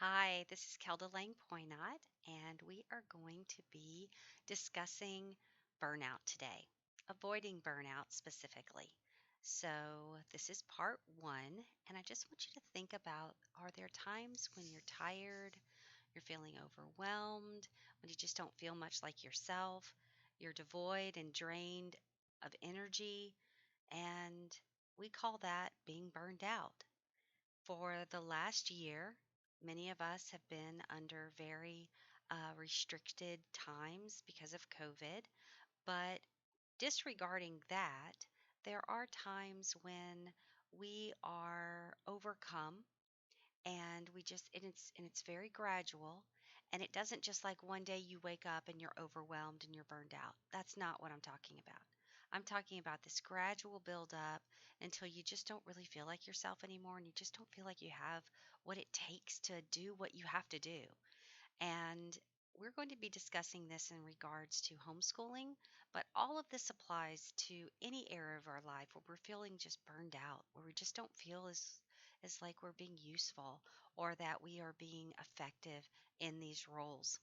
Hi, this is Kelda Lang Poynott, and we are going to be discussing burnout today, avoiding burnout specifically. So, this is part one, and I just want you to think about, are there times when you're tired, you're feeling overwhelmed, when you just don't feel much like yourself, you're devoid and drained of energy, and we call that being burned out. For the last year, many of us have been under very restricted times because of COVID, but disregarding that, there are times when we are overcome and it's very gradual, and it doesn't just like one day you wake up and you're overwhelmed and you're burned out. That's not what I'm talking about. I'm talking about this gradual build up until you just don't really feel like yourself anymore, and you just don't feel like you have what it takes to do what you have to do. And we're going to be discussing this in regards to homeschooling, but all of this applies to any area of our life where we're feeling just burned out, where we just don't feel as like we're being useful or that we are being effective in these roles.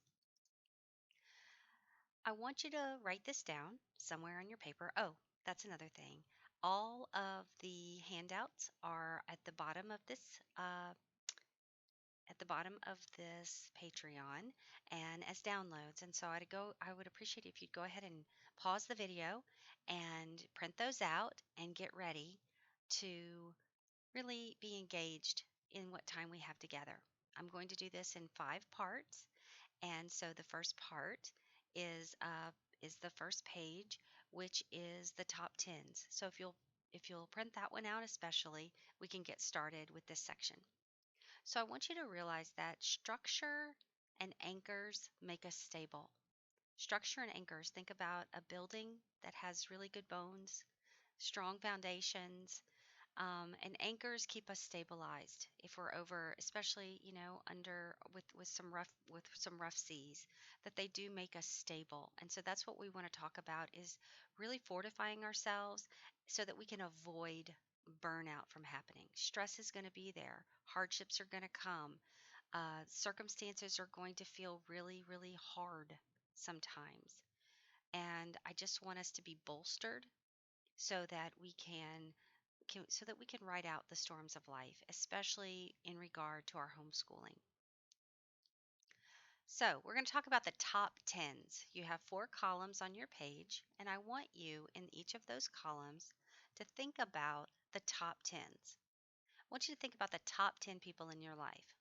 I want you to write this down somewhere on your paper. Oh, that's another thing. All of the handouts are uh, at the bottom of this Patreon and as downloads. And so I would appreciate if you'd go ahead and pause the video and print those out and get ready to really be engaged in what time we have together. I'm going to do this in 5 parts. And so the first part is uh, is the first page, which is the top tens. So if you'll print that one out especially, we can get started with this section. So I want you to realize that structure and anchors make us stable. Structure and anchors, think about a building that has really good bones, strong foundations, and anchors keep us stabilized if we're over, especially under with some rough seas. That they do make us stable, and so that's what we want to talk about is really fortifying ourselves so that we can avoid burnout from happening. Stress is going to be there. Hardships are going to come. Circumstances are going to feel really, really hard sometimes. And I just want us to be bolstered so that we can ride out the storms of life, especially in regard to our homeschooling. So, we're going to talk about the top tens. You have 4 columns on your page, and I want you in each of those columns to think about the top tens. I want you to think about the top 10 people in your life.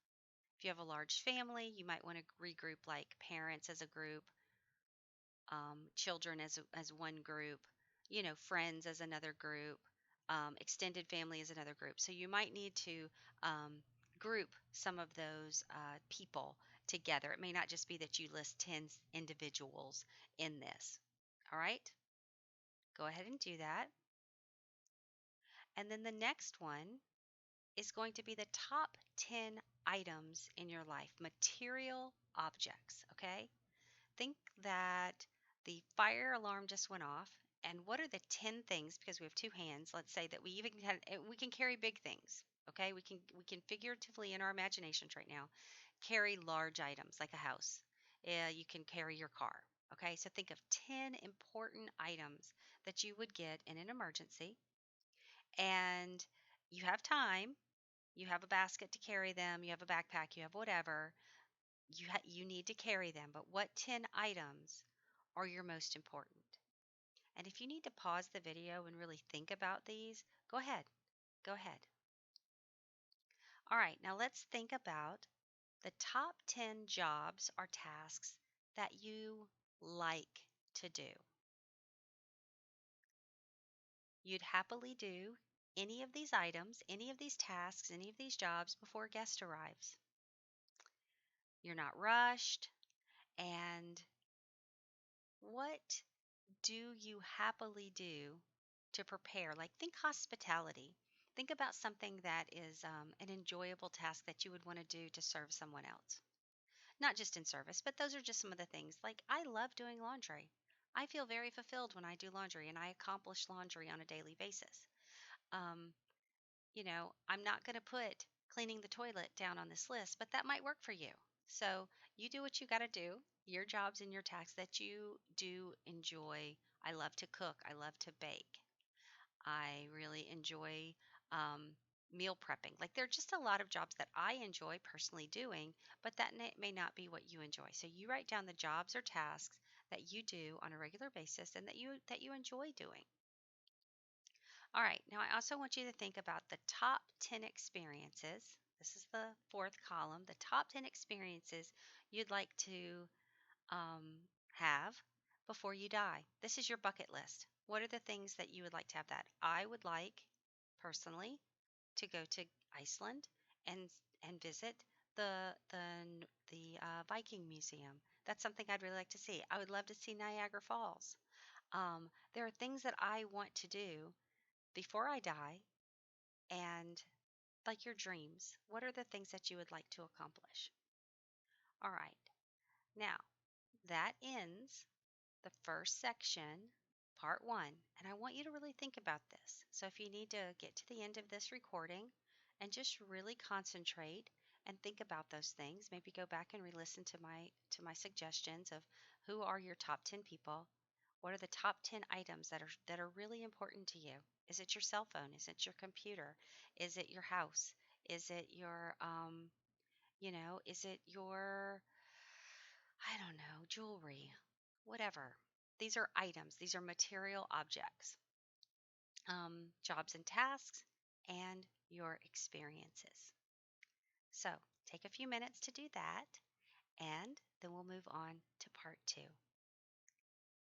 If you have a large family, you might want to regroup like parents as a group, children as one group, friends as another group, extended family as another group. So you might need to group some of those people together. It may not just be that you list 10 individuals in this. All right? Go ahead and do that. And then the next one is going to be the top 10 items in your life, material objects, okay? Think that the fire alarm just went off, and what are the 10 things, because we have 2 hands, let's say that we can carry big things, okay? We can figuratively in our imaginations right now carry large items like a house. You can carry your car, okay? So think of 10 important items that you would get in an emergency, and you have time. You have a basket to carry them, you have a backpack, you have whatever, you need to carry them, but what 10 items are your most important? And if you need to pause the video and really think about these, go ahead. Go ahead. All right, now let's think about the top 10 jobs or tasks that you like to do. You'd happily do any of these items, any of these tasks, any of these jobs before a guest arrives. You're not rushed. And what do you happily do to prepare? Like, think hospitality. Think about something that is an enjoyable task that you would want to do to serve someone else. Not just in service, but those are just some of the things. Like, I love doing laundry. I feel very fulfilled when I do laundry and I accomplish laundry on a daily basis. I'm not going to put cleaning the toilet down on this list, but that might work for you. So you do what you got to do, your jobs and your tasks that you do enjoy. I love to cook, I love to bake, I really enjoy um, meal prepping. Like there are just a lot of jobs that I enjoy personally doing, but that may not be what you enjoy. So you write down the jobs or tasks that you do on a regular basis and that you enjoy doing. All right, now I also want you to think about the top 10 experiences. This is the fourth column, the top 10 experiences you'd like to have before you die. This is your bucket list. What are the things that you would like to have that? I would like, personally, to go to Iceland and visit the Viking Museum. That's something I'd really like to see. I would love to see Niagara Falls. There are things that I want to do before I die, and like your dreams. What are the things that you would like to accomplish? All right. Now, that ends the first section, part one. And I want you to really think about this. So if you need to get to the end of this recording and just really concentrate and think about those things, maybe go back and re-listen to my suggestions of who are your top 10 people. What are the top 10 items that are really important to you? Is it your cell phone? Is it your computer? Is it your house? Is it your is it your, I don't know, jewelry, whatever. These are items, these are material objects, jobs and tasks, and your experiences. So take a few minutes to do that, and then we'll move on to part two.